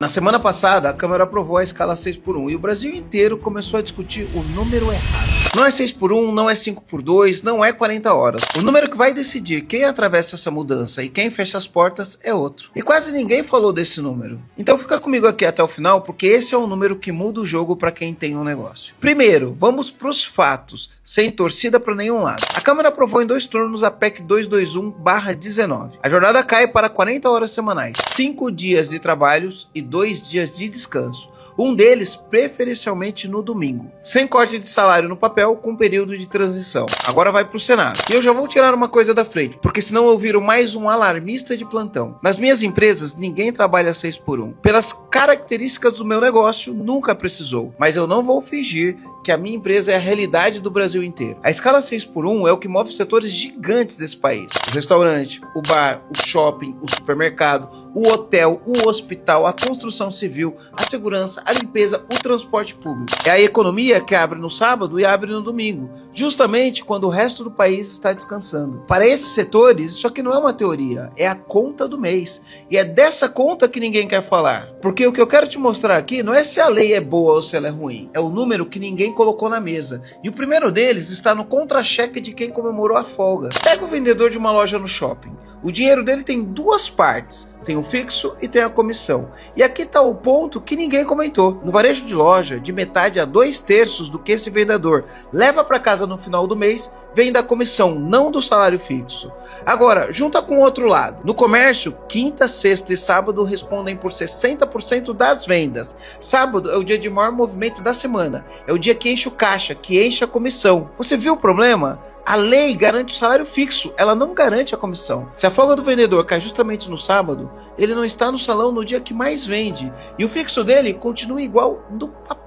Na semana passada, a Câmara aprovou a escala 6x1 e o Brasil inteiro começou a discutir o número errado. Não é 6x1, não é 5x2, não é 40 horas. O número que vai decidir quem atravessa essa mudança e quem fecha as portas é outro. E quase ninguém falou desse número. Então fica comigo aqui até o final, porque esse é o número que muda o jogo para quem tem um negócio. Primeiro, vamos para os fatos, sem torcida para nenhum lado. A Câmara aprovou em 2 turnos a PEC 221/19. A jornada cai para 40 horas semanais, 5 dias de trabalhos e 2 dias de descanso. Um deles preferencialmente no domingo, sem corte de salário no papel, com período de transição. Agora vai para o Senado. E eu já vou tirar uma coisa da frente, porque senão eu viro mais um alarmista de plantão. Nas minhas empresas, ninguém trabalha 6x1. Pelas características do meu negócio, nunca precisou. Mas eu não vou fingir que a minha empresa é a realidade do Brasil inteiro. A escala 6x1 é o que move setores gigantes desse país. O restaurante, o bar, o shopping, o supermercado, o hotel, o hospital, a construção civil, a segurança, a limpeza, o transporte público. É a economia que abre no sábado e abre no domingo, justamente quando o resto do país está descansando. Para esses setores, isso aqui não é uma teoria, é a conta do mês. E é dessa conta que ninguém quer falar. Porque o que eu quero te mostrar aqui não é se a lei é boa ou se ela é ruim, é o número que ninguém colocou na mesa. E o primeiro deles está no contra-cheque de quem comemorou a folga. Pega o vendedor de uma loja no shopping. O dinheiro dele tem 2 partes. Tem o fixo e tem a comissão. E aqui está o ponto que ninguém comentou. No varejo de loja, de metade a 2/3 do que esse vendedor leva para casa no final do mês, vem da comissão, não do salário fixo. Agora, junta com o outro lado. No comércio, quinta, sexta e sábado respondem por 60% das vendas. Sábado é o dia de maior movimento da semana. É o dia que enche o caixa, que enche a comissão. Você viu o problema? A lei garante o salário fixo, ela não garante a comissão. Se a folga do vendedor cai justamente no sábado, ele não está no salão no dia que mais vende. E o fixo dele continua igual no papel.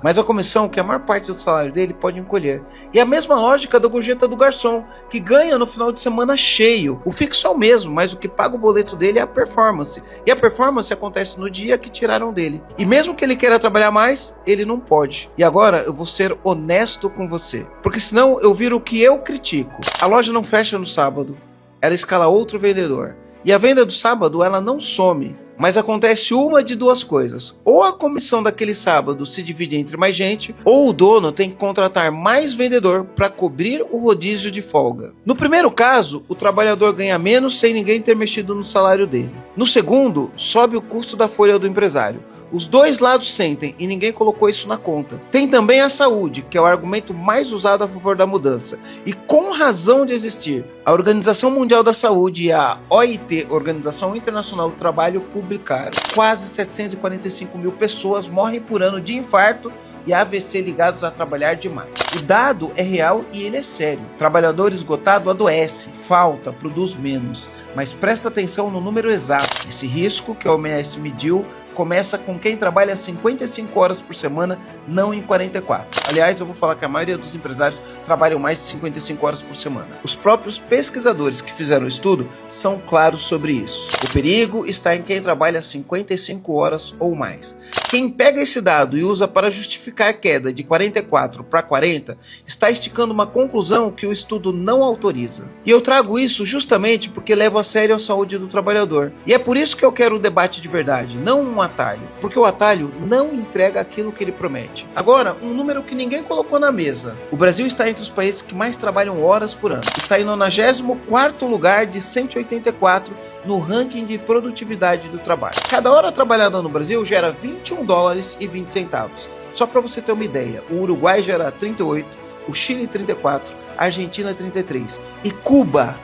Mas a comissão, que é a maior parte do salário dele, pode encolher. E a mesma lógica da gorjeta do garçom, que ganha no final de semana cheio. O fixo é o mesmo, mas o que paga o boleto dele é a performance. E a performance acontece no dia que tiraram dele. E mesmo que ele queira trabalhar mais, ele não pode. E agora eu vou ser honesto com você, porque senão eu viro o que eu critico. A loja não fecha no sábado, ela escala outro vendedor. E a venda do sábado, ela não some. Mas acontece uma de 2 coisas. Ou a comissão daquele sábado se divide entre mais gente, ou o dono tem que contratar mais vendedor para cobrir o rodízio de folga. No primeiro caso, o trabalhador ganha menos sem ninguém ter mexido no salário dele. No segundo, sobe o custo da folha do empresário. Os 2 lados sentem e ninguém colocou isso na conta. Tem também a saúde, que é o argumento mais usado a favor da mudança. E com razão de existir. A Organização Mundial da Saúde e a OIT, Organização Internacional do Trabalho, publicaram. Quase 745 mil pessoas morrem por ano de infarto e AVC ligados a trabalhar demais. O dado é real e ele é sério. Trabalhador esgotado adoece, falta, produz menos. Mas presta atenção no número exato. Esse risco que a OMS mediu começa com quem trabalha 55 horas por semana, não em 44. Aliás, eu vou falar que a maioria dos empresários trabalham mais de 55 horas por semana. Os próprios pesquisadores que fizeram o estudo são claros sobre isso. O perigo está em quem trabalha 55 horas ou mais. Quem pega esse dado e usa para justificar queda de 44 para 40, está esticando uma conclusão que o estudo não autoriza. E eu trago isso justamente porque levo a sério a saúde do trabalhador. E é por isso que eu quero o debate de verdade, não um atalho. Porque o atalho não entrega aquilo que ele promete. Agora, um número que ninguém colocou na mesa. O Brasil está entre os países que mais trabalham horas por ano. Está em 94º lugar de 184 no ranking de produtividade do trabalho. Cada hora trabalhada no Brasil gera $21,20. Só para você ter uma ideia, o Uruguai gera 38, o Chile 34, a Argentina 33 e Cuba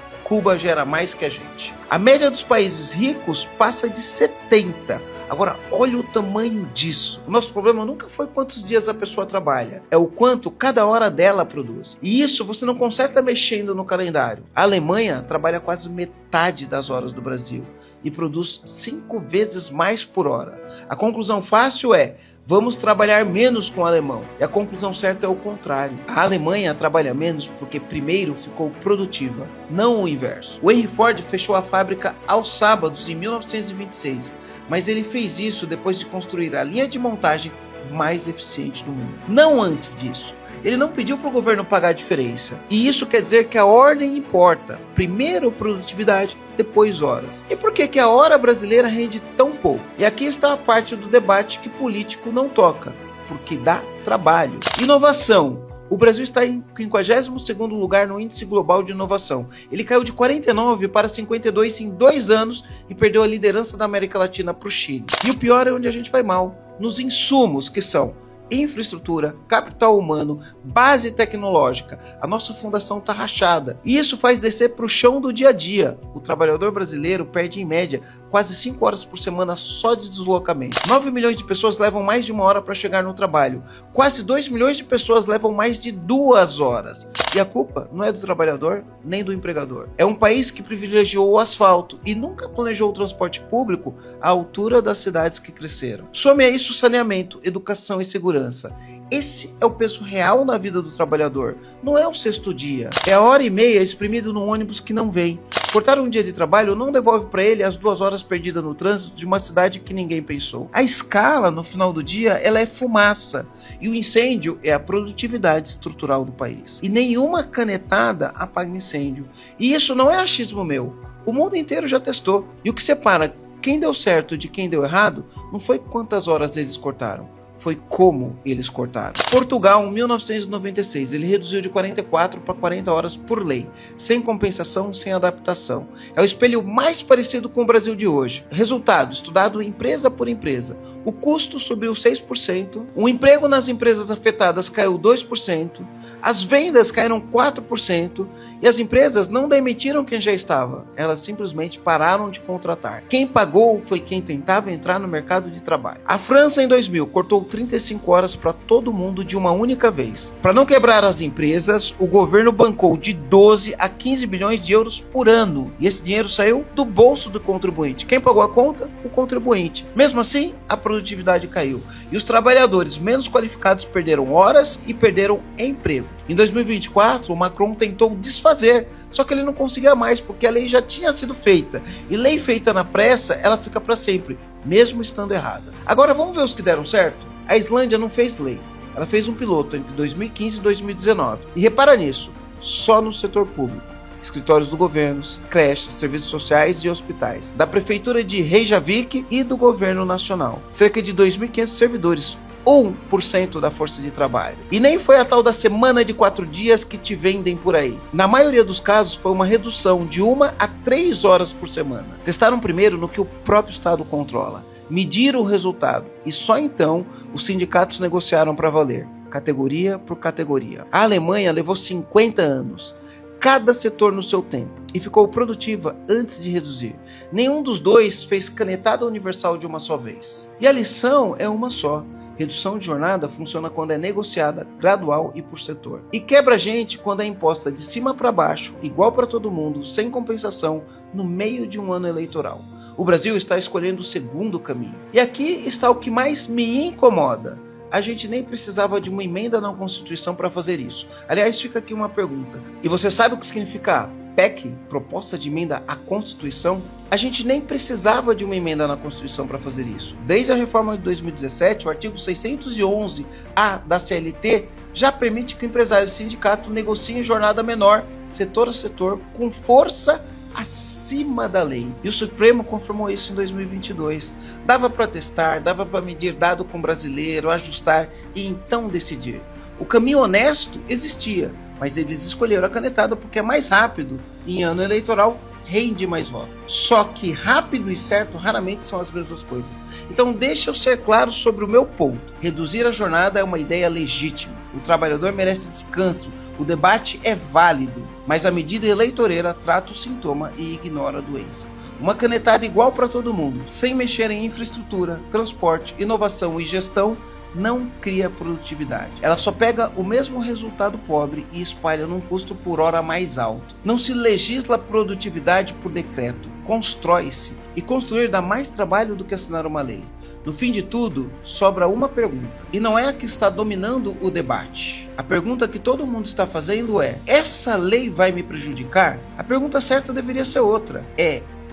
gera mais que a gente. A média dos países ricos passa de 70. Agora, olha o tamanho disso. O nosso problema nunca foi quantos dias a pessoa trabalha, é o quanto cada hora dela produz. E isso você não conserta mexendo no calendário. A Alemanha trabalha quase metade das horas do Brasil e produz 5 vezes mais por hora. A conclusão fácil é: vamos trabalhar menos com o alemão. E a conclusão certa é o contrário. A Alemanha trabalha menos porque primeiro ficou produtiva, não o inverso. O Henry Ford fechou a fábrica aos sábados em 1926, mas ele fez isso depois de construir a linha de montagem mais eficiente do mundo. Não antes disso. Ele não pediu para o governo pagar a diferença. E isso quer dizer que a ordem importa. Primeiro produtividade, depois horas. E por que a hora brasileira rende tão pouco? E aqui está a parte do debate que político não toca. Porque dá trabalho. Inovação. O Brasil está em 52º lugar no Índice Global de Inovação. Ele caiu de 49 para 52 em 2 anos e perdeu a liderança da América Latina para o Chile. E o pior é onde a gente vai mal, nos insumos, que são infraestrutura, capital humano, base tecnológica. A nossa fundação está rachada. E isso faz descer para o chão do dia a dia. O trabalhador brasileiro perde em média quase 5 horas por semana só de deslocamento. 9 milhões de pessoas levam mais de 1 hora para chegar no trabalho. Quase 2 milhões de pessoas levam mais de 2 horas. E a culpa não é do trabalhador nem do empregador. É um país que privilegiou o asfalto e nunca planejou o transporte público à altura das cidades que cresceram. Some a isso saneamento, educação e segurança. Esse é o peso real na vida do trabalhador. Não é o sexto dia. É a hora e meia exprimido num ônibus que não vem. Cortar um dia de trabalho não devolve para ele as 2 horas perdidas no trânsito de uma cidade que ninguém pensou. A escala, no final do dia, ela é fumaça. E o incêndio é a produtividade estrutural do país. E nenhuma canetada apaga incêndio. E isso não é achismo meu. O mundo inteiro já testou. E o que separa quem deu certo de quem deu errado não foi quantas horas eles cortaram. Foi como eles cortaram. Portugal, em 1996, ele reduziu de 44 para 40 horas por lei, sem compensação, sem adaptação. É o espelho mais parecido com o Brasil de hoje. Resultado, estudado empresa por empresa. O custo subiu 6%, o emprego nas empresas afetadas caiu 2%, as vendas caíram 4%, e as empresas não demitiram quem já estava, elas simplesmente pararam de contratar. Quem pagou foi quem tentava entrar no mercado de trabalho. A França, em 2000, cortou 35 horas para todo mundo de uma única vez. Para não quebrar as empresas, o governo bancou de 12 a 15 bilhões de euros por ano. E esse dinheiro saiu do bolso do contribuinte. Quem pagou a conta? O contribuinte. Mesmo assim, a produtividade caiu. E os trabalhadores menos qualificados perderam horas e perderam emprego. Em 2024, o Macron tentou desfazer, só que ele não conseguia mais, porque a lei já tinha sido feita. E lei feita na pressa, ela fica para sempre, mesmo estando errada. Agora vamos ver os que deram certo? A Islândia não fez lei, ela fez um piloto entre 2015 e 2019. E repara nisso, só no setor público. Escritórios do governo, creches, serviços sociais e hospitais, da prefeitura de Reykjavik e do governo nacional. Cerca de 2.500 servidores, 1% da força de trabalho. E nem foi a tal da semana de 4 dias que te vendem por aí. Na maioria dos casos foi uma redução de 1 a 3 horas por semana. Testaram primeiro no que o próprio Estado controla. Mediram o resultado e só então os sindicatos negociaram para valer, categoria por categoria. A Alemanha levou 50 anos. Cada setor no seu tempo, e ficou produtiva antes de reduzir. Nenhum dos dois fez canetada universal de uma só vez. E a lição é uma só. Redução de jornada funciona quando é negociada, gradual e por setor. E quebra a gente quando é imposta de cima para baixo, igual para todo mundo, sem compensação, no meio de um ano eleitoral. O Brasil está escolhendo o segundo caminho. E aqui está o que mais me incomoda. A gente nem precisava de uma emenda na Constituição para fazer isso. Aliás, fica aqui uma pergunta. E você sabe o que significa PEC, proposta de emenda à Constituição? A gente nem precisava de uma emenda na Constituição para fazer isso. Desde a reforma de 2017, o artigo 611-A da CLT já permite que o empresário e o sindicato negociem jornada menor, setor a setor, com força acima da lei. E o Supremo confirmou isso em 2022. Dava para testar, dava para medir dado com o brasileiro, ajustar e então decidir. O caminho honesto existia, mas eles escolheram a canetada porque é mais rápido e em ano eleitoral rende mais voto. Só que rápido e certo raramente são as mesmas coisas. Então deixa eu ser claro sobre o meu ponto. Reduzir a jornada é uma ideia legítima. O trabalhador merece descanso. O debate é válido, mas a medida eleitoreira trata o sintoma e ignora a doença. Uma canetada igual para todo mundo, sem mexer em infraestrutura, transporte, inovação e gestão, não cria produtividade. Ela só pega o mesmo resultado pobre e espalha num custo por hora mais alto. Não se legisla produtividade por decreto, constrói-se. E construir dá mais trabalho do que assinar uma lei. No fim de tudo, sobra uma pergunta. E não é a que está dominando o debate. A pergunta que todo mundo está fazendo é: essa lei vai me prejudicar? A pergunta certa deveria ser outra.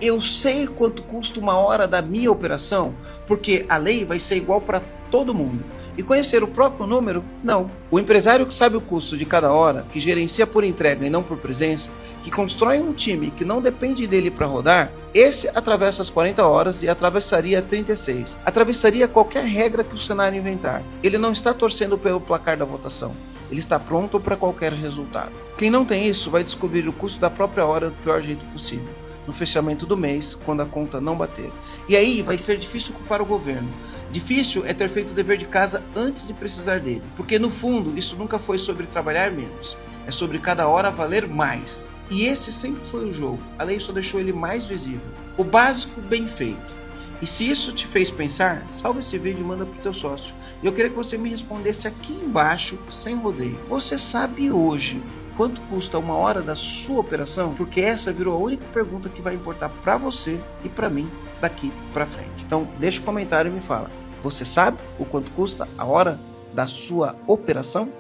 Eu sei quanto custa uma hora da minha operação? Porque a lei vai ser igual para todo mundo. E conhecer o próprio número? Não. O empresário que sabe o custo de cada hora, que gerencia por entrega e não por presença, que constrói um time que não depende dele para rodar, esse atravessa as 40 horas e atravessaria 36. Atravessaria qualquer regra que o cenário inventar. Ele não está torcendo pelo placar da votação. Ele está pronto para qualquer resultado. Quem não tem isso vai descobrir o custo da própria hora do pior jeito possível, no fechamento do mês, quando a conta não bater. E aí vai ser difícil culpar o governo. Difícil é ter feito o dever de casa antes de precisar dele, porque no fundo isso nunca foi sobre trabalhar menos, é sobre cada hora valer mais. E esse sempre foi o jogo, a lei só deixou ele mais visível. O básico bem feito. E se isso te fez pensar, salva esse vídeo e manda pro teu sócio. E eu queria que você me respondesse aqui embaixo, sem rodeio. Você sabe hoje quanto custa uma hora da sua operação? Porque essa virou a única pergunta que vai importar para você e para mim daqui para frente. Então deixa um comentário e me fala. Você sabe o quanto custa a hora da sua operação?